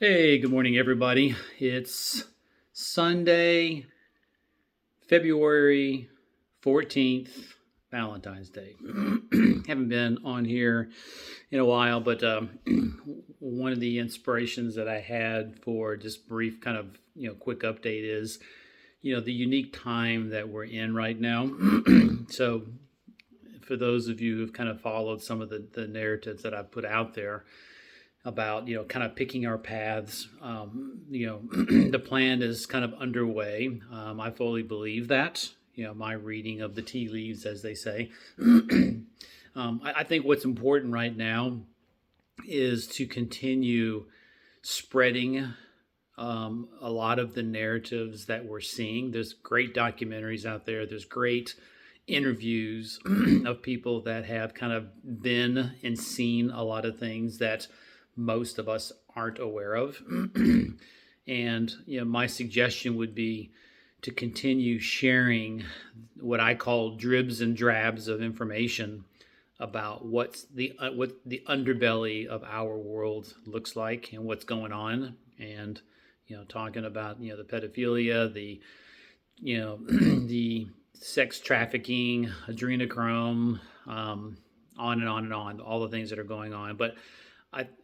Hey, good morning, everybody. It's Sunday, February 14th, Valentine's Day. Haven't been on here in a while, but one of the inspirations that I had for just brief kind of, quick update is, the unique time that we're in right now. So, for those of you who've kind of followed some of the narratives that I've put out there, about kind of picking our paths. The plan is kind of underway. I fully believe that. My reading of the tea leaves, as they say. I think what's important right now is to continue spreading a lot of the narratives that we're seeing. There's great documentaries out there. There's great interviews of people that have kind of been and seen a lot of things that most of us aren't aware of. And my suggestion would be to continue sharing what I call dribs and drabs of information about what the underbelly of our world looks like and what's going on, and talking about the pedophilia, the the sex trafficking, adrenochrome, on and on and on, all the things that are going on. But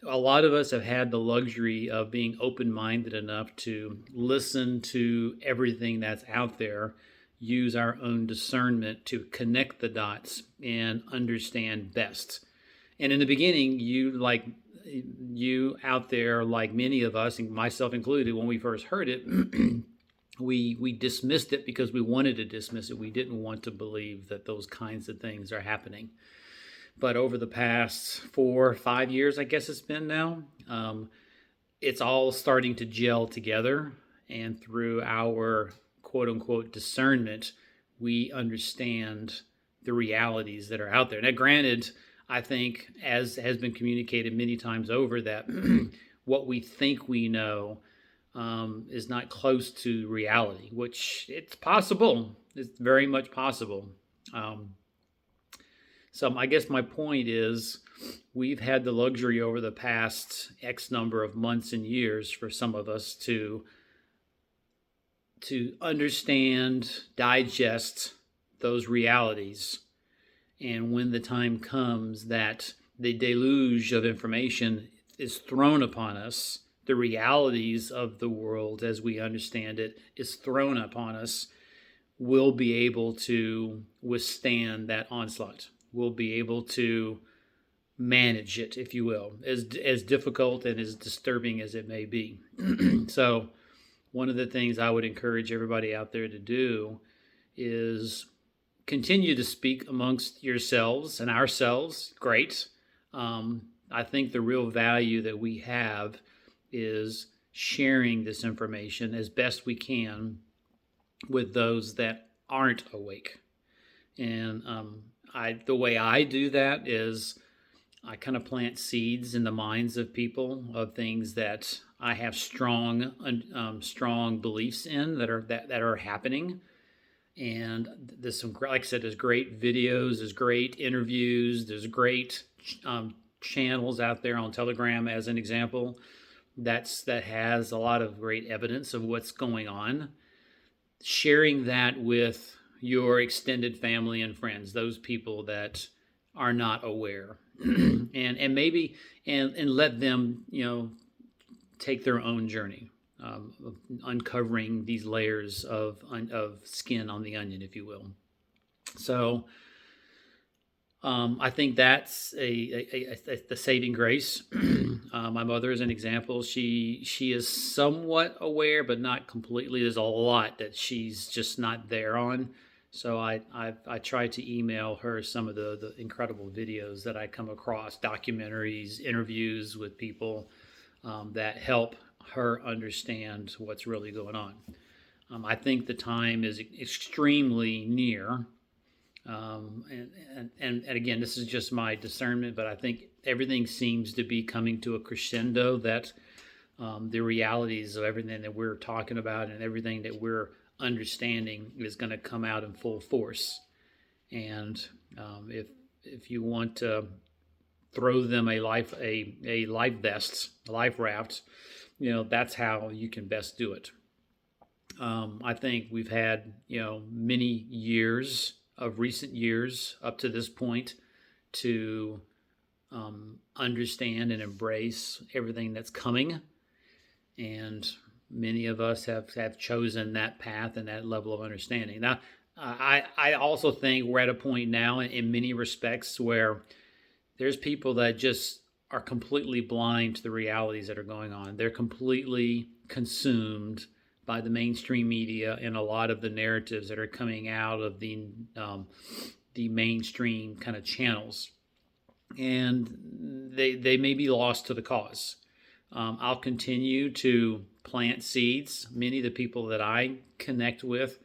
a lot of us have had the luxury of being open-minded enough to listen to everything that's out there, use our own discernment to connect the dots and understand best. And in the beginning, you out there, like many of us, and myself included, when we first heard it, we dismissed it because we wanted to dismiss it. We didn't want to believe that those kinds of things are happening. But over the past 4 or 5 years, I guess it's been now, it's all starting to gel together. And through our quote unquote discernment, we understand the realities that are out there. Now, granted, I think, as has been communicated many times over, that what we think we know is not close to reality, which it's possible. It's very much possible. So I guess my point is, we've had the luxury over the past X number of months and years for some of us to understand, digest those realities. And when the time comes that the deluge of information is thrown upon us, the realities of the world as we understand it is thrown upon us, we'll be able to withstand that onslaught. We'll be able to manage it, if you will, as difficult and as disturbing as it may be. So one of the things I would encourage everybody out there to do is continue to speak amongst yourselves and ourselves. Great. I think the real value that we have is sharing this information as best we can with those that aren't awake. And the way I do that is I kind of plant seeds in the minds of people of things that I have strong beliefs in that are happening. And there's some, like I said, there's great videos, there's great interviews, there's great channels out there on Telegram, as an example, that has a lot of great evidence of what's going on. Sharing that with your extended family and friends, those people that are not aware, and maybe and let them take their own journey, uncovering these layers of skin on the onion, if you will. So I think that's the saving grace. My mother is an example. She is somewhat aware, but not completely. There's a lot that she's just not there on. So I try to email her some of the incredible videos that I come across, documentaries, interviews with people that help her understand what's really going on. I think the time is extremely near. And again, this is just my discernment, but I think everything seems to be coming to a crescendo, that the realities of everything that we're talking about and everything that we're understanding is going to come out in full force. And if you want to throw them a life vest, a life raft, that's how you can best do it. I think we've had, many years of recent years up to this point to understand and embrace everything that's coming. And many of us have chosen that path and that level of understanding. Now, I also think we're at a point now in many respects where there's people that just are completely blind to the realities that are going on. They're completely consumed by the mainstream media and a lot of the narratives that are coming out of the mainstream kind of channels, and they may be lost to the cause. I'll continue to plant seeds. Many of the people that I connect with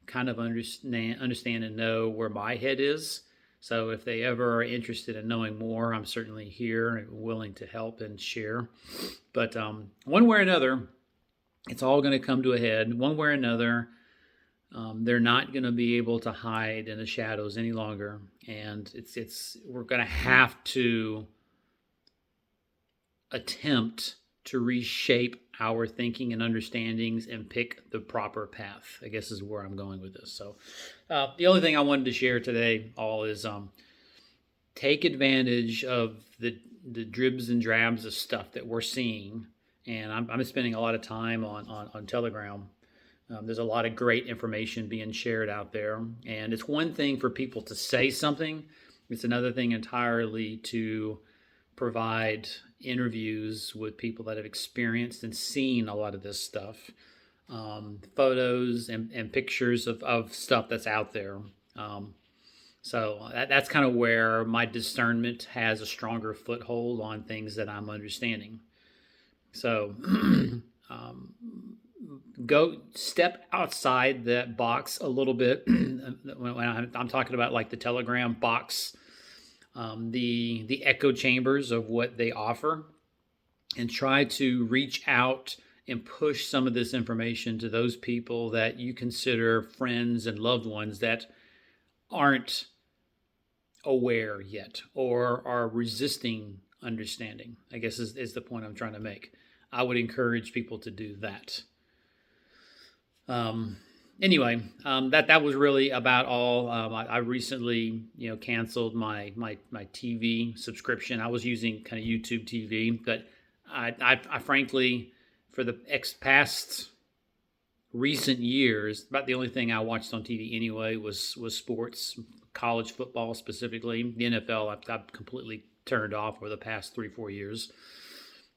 kind of understand and know where my head is. So if they ever are interested in knowing more, I'm certainly here and willing to help and share. But one way or another, it's all going to come to a head. One way or another, they're not going to be able to hide in the shadows any longer, and we're going to have to attempt to reshape our thinking and understandings and pick the proper path, I guess is where I'm going with this. So the only thing I wanted to share today all is take advantage of the dribs and drabs of stuff that we're seeing. And I'm spending a lot of time on Telegram. There's a lot of great information being shared out there. And it's one thing for people to say something. It's another thing entirely to provide interviews with people that have experienced and seen a lot of this stuff, photos and pictures of stuff that's out there. So that's kind of where my discernment has a stronger foothold on things that I'm understanding. So go step outside that box a little bit. When I'm talking about like the Telegram box, the echo chambers of what they offer, and try to reach out and push some of this information to those people that you consider friends and loved ones that aren't aware yet or are resisting understanding, I guess is the point I'm trying to make. I would encourage people to do that. Anyway, that was really about all. I recently, canceled my TV subscription. I was using kind of YouTube TV, but I frankly, for the past recent years, about the only thing I watched on TV anyway was sports, college football specifically. The NFL, I've completely turned off over the past 3-4 years.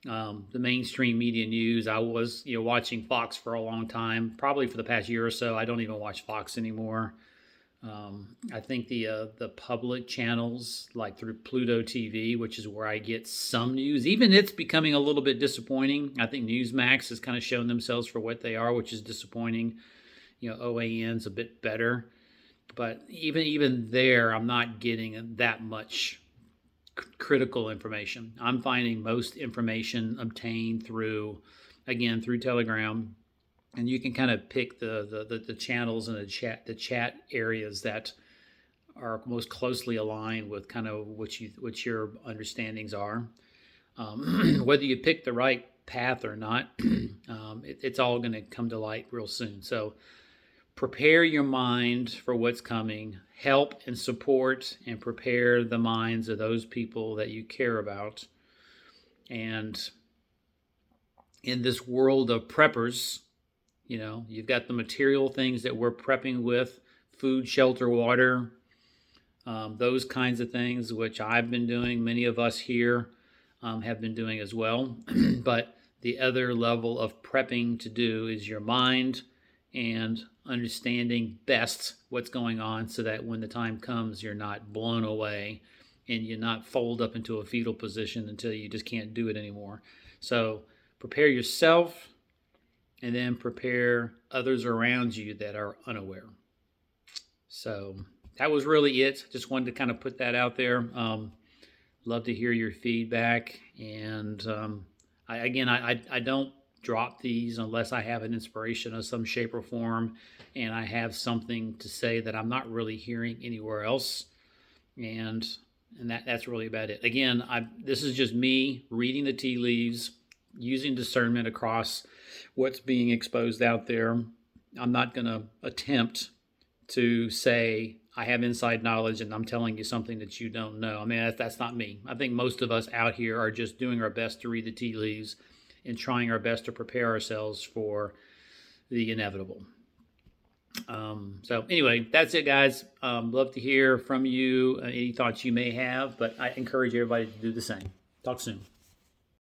The mainstream media news, I was watching Fox for a long time, probably for the past year or so. I don't even watch Fox anymore. I think the public channels, like through Pluto TV, which is where I get some news, even it's becoming a little bit disappointing. I think Newsmax has kind of shown themselves for what they are, which is disappointing. OAN's a bit better, but even there, I'm not getting that much critical information. I'm finding most information obtained through Telegram, and you can kind of pick the channels and the chat areas that are most closely aligned with kind of what your understandings are. Whether you pick the right path or not, it's all going to come to light real soon. So prepare your mind for what's coming. Help and support and prepare the minds of those people that you care about. And in this world of preppers, you've got the material things that we're prepping with, food, shelter, water, those kinds of things, which I've been doing. Many of us here have been doing as well. But the other level of prepping to do is your mind and understanding best what's going on, so that when the time comes, you're not blown away and you're not fold up into a fetal position until you just can't do it anymore. So prepare yourself, and then prepare others around you that are unaware. So that was really it. Just wanted to kind of put that out there. Love to hear your feedback. And I don't drop these unless I have an inspiration of some shape or form, and I have something to say that I'm not really hearing anywhere else. And that's really about it. Again, this is just me reading the tea leaves, using discernment across what's being exposed out there. I'm not going to attempt to say I have inside knowledge and I'm telling you something that you don't know. I mean, that's not me. I think most of us out here are just doing our best to read the tea leaves and trying our best to prepare ourselves for the inevitable. So anyway, that's it, guys. Love to hear from you, any thoughts you may have, but I encourage everybody to do the same. Talk soon.